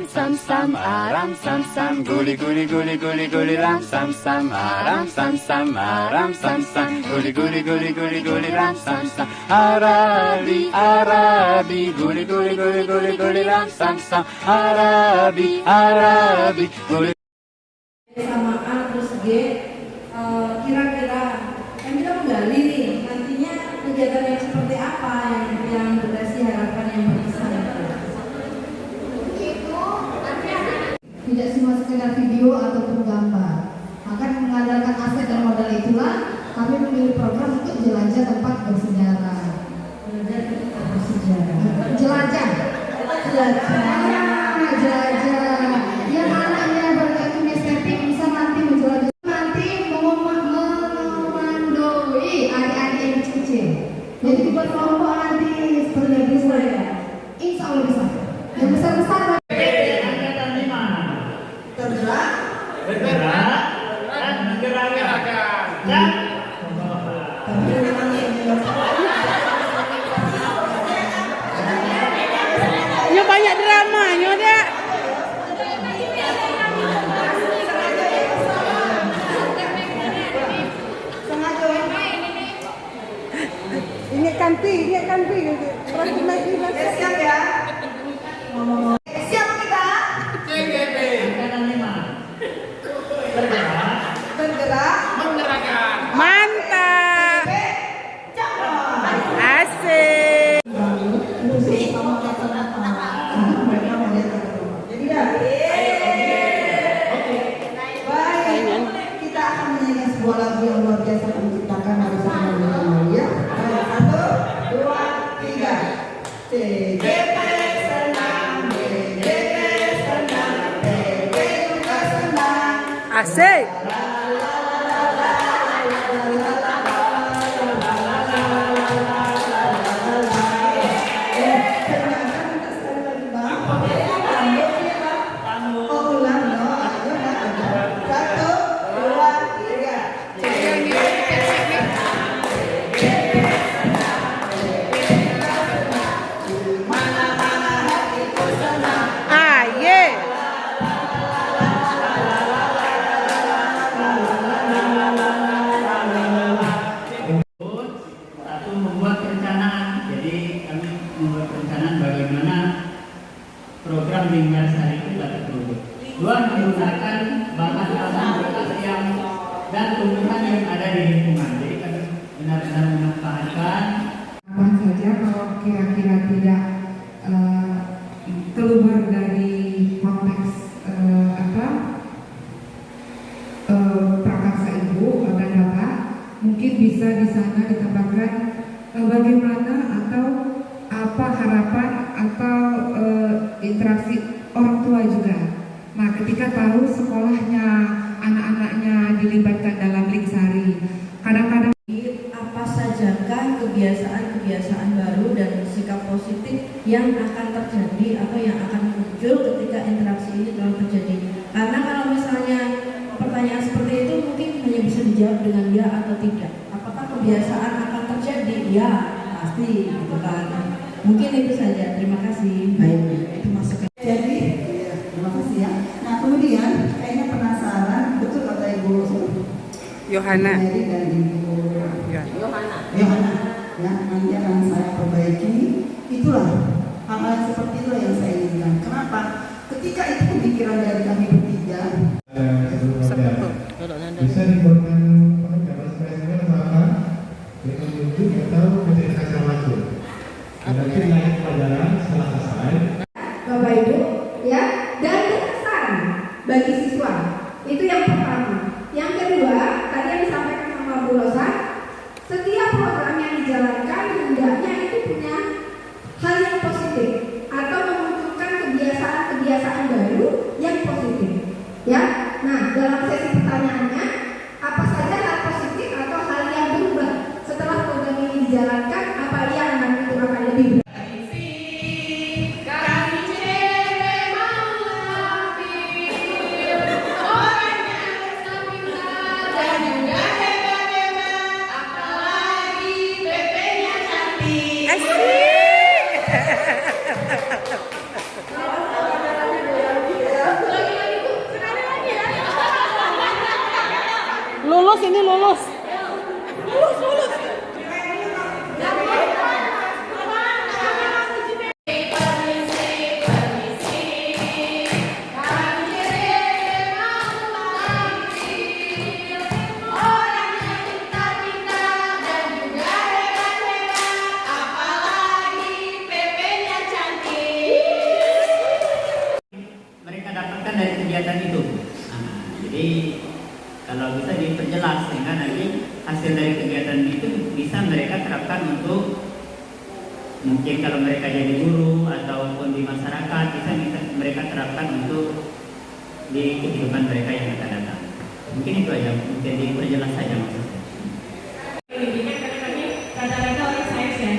ram sam sam, ram sam sam, guli guli guli guli guli ram sam sam, ram sam sam, ram sam sam, guli guli guli guli guli ram sam sam, Arabi Arabi, guli guli guli guli guli ram sam sam, Arabi Arabi, guli. Sama A terus G, kira-kira kami kita menggali nih nantinya kegiatan yang seperti apa yang berdasarkan harapan yang berkesan. Tidak semua sekedar video ataupun gambar. Akan mengandalkan aset dan modal itulah kami memilih program untuk jelajah tempat bersejarah. Jelajah. Yang anaknya bergabung estetik bisa nanti menjelajah, nanti memandoi adik-adik yang kecil. Jadi dibuat kelompok nanti seperti yang bisa ya. Insya Allah bisa. Yang besar-besar. Nyo banyak dramanya dia. Ingatkan pi. Siap ya. Siap kita. Bergerak. Mantap. Asik. Kita akan menyanyikan sebuah lagu yang luar biasa menciptakan bersama ya. 1, 2, 3. TGP senang, TGP senang, TGP juga senang. Asik. Program Lingkar Sari itu dapat terwujud. 2. Menggunakan bahan-bahan bekas yang dan tumbuhan yang ada di lingkungan. Jadi kami benar-benar memanfaatkan. Apa saja kalau kira-kira tidak keluar dari konteks prakarsa ibu dan bapak, mungkin bisa di sana ditambahkan bagaimana atau apa harapan atau interaksi orang tua juga. Nah, ketika tahu sekolahnya anak-anaknya dilibatkan dalam Linksari, kadang-kadang apa sajakah kebiasaan-kebiasaan baru dan sikap positif yang akan terjadi atau yang akan muncul ketika interaksi ini telah terjadi. Karena kalau misalnya pertanyaan seperti itu mungkin hanya bisa dijawab dengan ya atau tidak. Apakah kebiasaan akan terjadi? Ya, pasti gitu kan. Mungkin itu saja. Terima kasih. Baik, itu masuk. Jadi, terima kasih ya. Nah, kemudian kayaknya penasaran, betul kata Ibu Yohana. Jadi dan Ibu Yohana. Ya, nanti akan saya perbaiki. Itulah hal-hal seperti itu yang saya inginkan. Kenapa? Ketika itu pemikiran dari kami bertiga. Bisa dibuatkan spesimen sama dengan tujuh atau kecerdasan masuk. Nanti naik pelajaran setelah selesai. Bapak Ibu, ya, dan berkesan bagi siswa. Itu yang pertama. Yang kedua, tadi yang disampaikan sama Bu Rosa, setiap program yang dijalankan hendaknya itu punya hal yang positif atau memunculkan kebiasaan-kebiasaan baru yang positif. Ya, nah dalam sesi pertanyaannya, apa saja hal positif atau hal yang berubah setelah program ini dijalankan? Apa yang nanti itu akan lebih berat? Lulus ini lulus. Mereka dapatkan dari kegiatan itu. Jadi kalau bisa diperjelas sehingga nanti hasil dari kegiatan itu bisa mereka terapkan untuk mungkin kalau mereka jadi guru ataupun di masyarakat bisa mereka terapkan untuk di kehidupan mereka yang akan datang. Mungkin itu aja, mungkin diperjelas saja maksudnya. Kata-kata orang sains ya.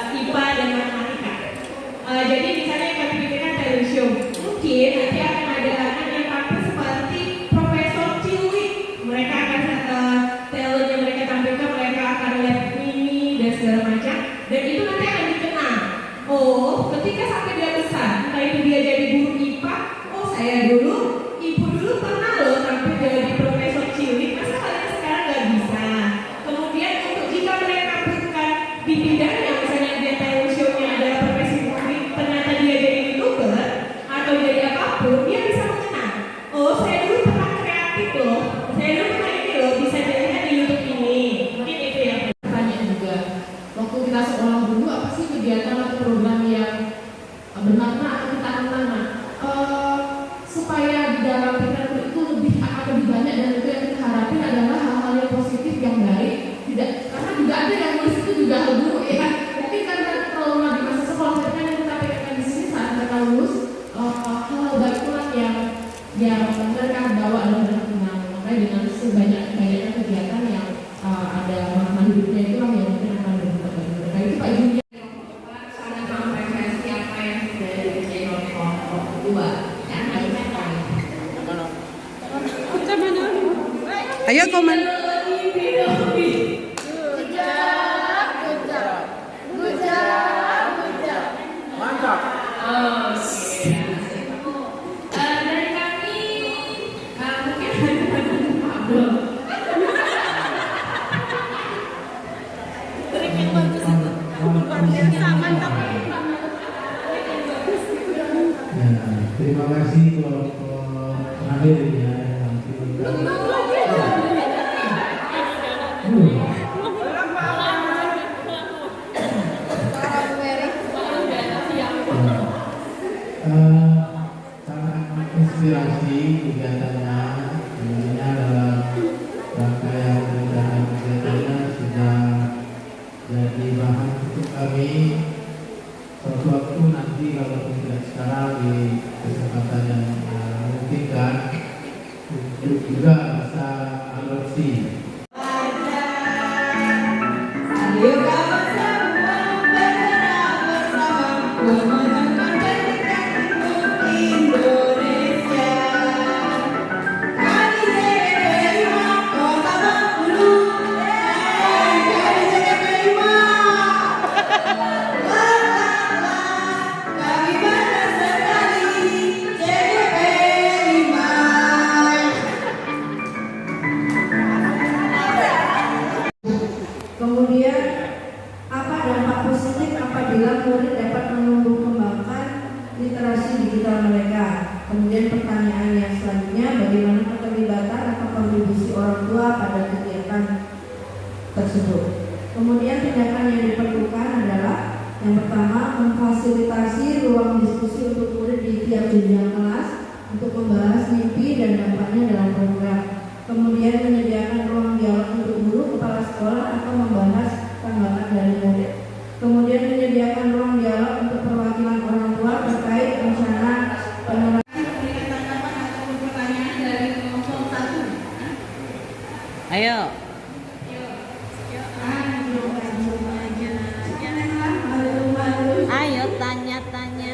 IPA dan matematika. Jadi misalnya yang kami pikirkan televisi, mungkin nanti akan ada anak yang tampil seperti Profesor Ciwi. Mereka akan talent yang mereka tampilkan, mereka akan live mini dan segala macam. Dan itu nanti akan dikenal. Oh, ketika sampai dia besar, entah itu dia jadi guru IPA. Oh, saya dulu, ibu dulu pernah loh tampil jadi Profesor Ciwi. Masa kalian sekarang nggak bisa? Kemudian untuk jika mereka tampilkan di bidangnya, misalnya dia televisi-nya adalah profesi murid, ternyata dia jadi YouTuber atau jadi apapun, dia bisa mengenal. Oh, saya dulu pernah kreatif loh. Saya dulu pernah ini loh, bisa dilihat di YouTube ini. Mungkin itu ya. Tanya juga, waktu kita sekolah dulu apa sih kegiatan atau program yang bermakna atau kita mana? Supaya di dalam pikiran itu lebih banyak dan itu yang kita harapin adalah hal-hal yang positif yang baik. Tidak, karena juga ada yang nulis itu juga guru ya. Tapi karena trauma di masa sekolah kan yang kita pikirkan di sini saat mereka lulus hal-hal baik itulah yang mereka bawa dan mereka kenal. Makanya dengan sebanyak-banyaknya kegiatan yang ada makna hidupnya itu yang mungkin akan berguna bagi mereka. Itu Pak Julia sangat mengapresiasi apa yang sudah dikerjain oleh kelompok kedua. Ayo komen. Mantap. Dari kami mungkin Pablo. Terima kasih kelompok terakhir ya. Sangat menginspirasi kegiatannya. Ini adalah rangkaian kegiatannya sudah jadi bahan untuk kami. Suatu waktu nanti kalau tidak sekarang di kesempatan yang memungkinkan untuk juga bisa adopsi. Kemudian apa dampak positif apabila murid dapat menumbuh kembangkan literasi digital mereka? Kemudian pertanyaan yang selanjutnya, bagaimana keterlibatan atau kontribusi orang tua pada kegiatan tersebut? Kemudian tindakan yang diperlukan adalah yang pertama, memfasilitasi ruang diskusi untuk murid di tiap jenjang kelas untuk membahas mimpi dan dampaknya dalam program. Kemudian menyediakan ruang dialog untuk guru, kepala sekolah atau membahas tanggapan dari murid. Kemudian menyediakan ruang dialog untuk perwakilan orang tua terkait rencana penerapan. Ayo. Ayo tanya-tanya.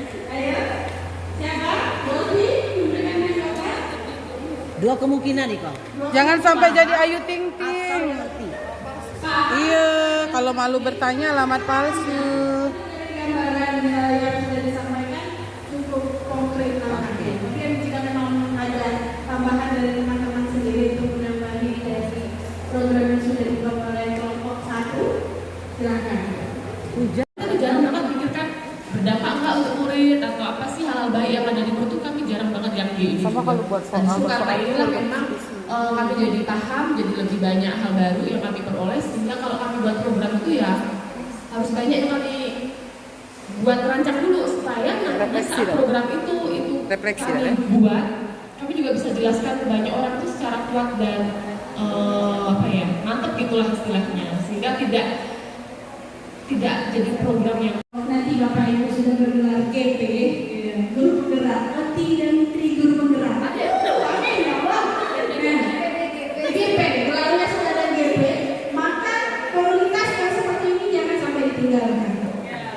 Dua kemungkinan nih kok. Jangan sampai jadi Ayu Ting Ting. Iya, kalau malu bertanya alamat palsu. Gambaran yang sudah disampaikan cukup konkret. Kemudian jika memang ada program yang sudah dibawa oleh kelompok 1, silakan. Kita tuh jarang banget pikirkan berdampak nggak untuk murid atau apa sih hal-hal baik yang ada di murid tuh kami jarang banget yang di Sama kalau buat soal karena inilah memang kami jadi paham, jadi lebih banyak hal baru yang kami peroleh, sehingga kalau kami buat program itu ya harus banyak yang kami buat rancang dulu supaya nantinya saat program itu kami buat, kami juga bisa jelaskan ke banyak orang itu secara kuat dan mantep gitulah istilahnya, sehingga tidak jadi program yang Nanti Bapak Ibu sudah bergelar GP, guru penggerak, Oti dan Tri guru penggerak. Ada yang uangnya ya Bang? GP, gelarnya sudah ada GP, maka komunitas yang seperti ini jangan sampai ditinggalkan.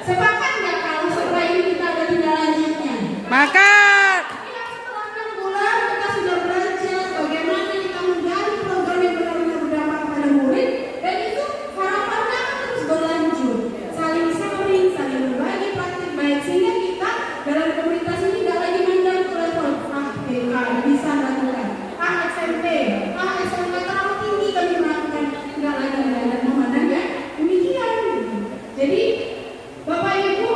Sepakat nggak kalau setelah ini kita ada tindak lanjutnya? Makan. Setelah 6 bulan kita sudah belajar bagaimana kita menggali program yang benar-benar berdampak kepada murid, dan itu harapannya akan terus berlanjut, saling sharing, saling berbagi praktik baik, sehingga kita dalam komunitas ini nggak lagi mandang ke level PK bisa melakukan SMP, SMA terlalu tinggi kami melakukan, nggak lagi dan memandang ya demikian. Jadi Bapak Ibu,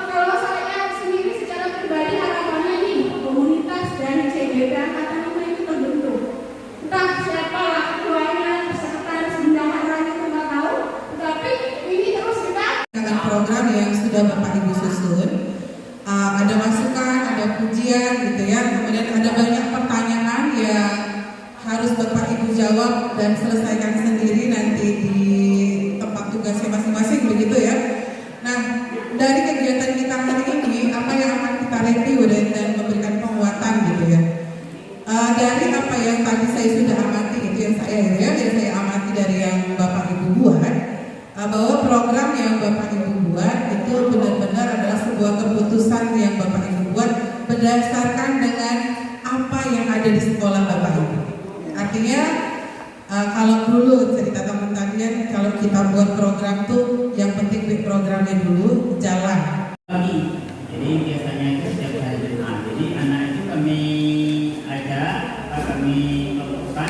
kalau saya sendiri secara pribadi harapannya nih komunitas dari CGP Angkatan 5 itu terbentuk. Entah siapalah ketuanya, sekretaris, bendaharanya itu nggak tahu, tetapi ini terus kita dengan program yang sudah Bapak Ibu susun, ada masukan, ada pujian gitu ya, kemudian ada banyak pertanyaan yang harus Bapak Ibu jawab dan selesaikan sendiri nanti di tempat tugasnya masing-masing begitu ya. Nah, dari kegiatan kita hari ini, apa yang akan kita review dan memberikan penguatan gitu ya. Dari apa yang tadi saya sudah amati, itu yang saya amati dari yang Bapak Ibu buat, bahwa program yang Bapak Ibu buat itu benar-benar adalah sebuah keputusan yang Bapak Ibu buat berdasarkan dengan apa yang ada di sekolah Bapak Ibu. Artinya kalau dulu cerita teman tadi kalau kita buat program tuh yang penting di programnya dulu jalan. Jadi biasanya itu setiap hari Jumat. Jadi anak itu kami lakukan,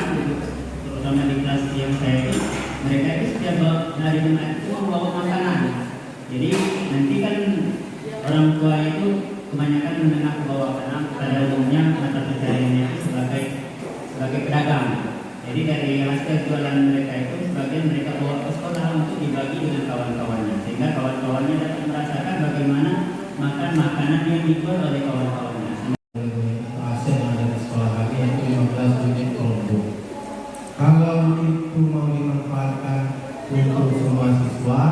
terutama di kelas yang saya itu, mereka itu setiap hari Jumat itu membawa makanan. Jadi nanti kan orang tua itu kebanyakan menengah ke bawah karena pada umumnya mata pencariannya itu sebagai pedagang. Jadi dari hasil jualan mereka itu sebagian mereka bawa ke sekolah untuk dibagi dengan kawan-kawannya, sehingga kawan-kawannya dapat merasakan bagaimana makan makanan yang dijual oleh kawan-kawannya. Hasil yang ada di sekolah kami yaitu 15 unit kelompok. Kalau itu mau dimanfaatkan untuk semua siswa,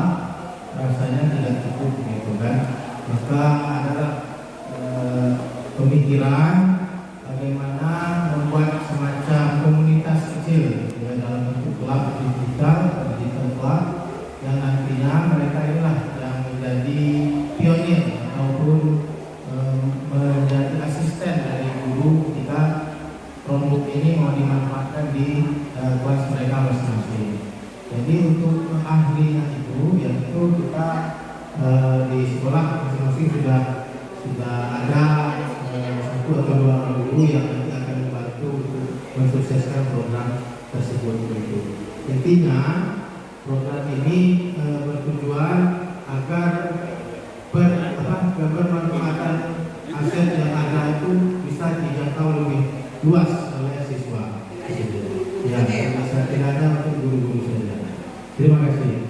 rasanya tidak cukup gitu kan. Maka ada pemikiran bagaimana membuat semacam komunitas kecil ya, dalam bentuk klub digital club yang nantinya mereka inilah yang menjadi pionir ataupun menjadi asisten dari guru ketika kelompok ini mau dimanfaatkan di kelas mereka masing-masing. Jadi untuk ahlinya itu, yaitu kita di sekolah masing-masing sudah ada satu atau dua guru yang nanti akan membantu untuk mensukseskan program tersebut. Intinya program ini bertujuan agar bermanfaatan aset yang ada itu bisa dijangkau lebih luas oleh siswa. Ya, tidak ada untuk guru-guru saja. Terima kasih.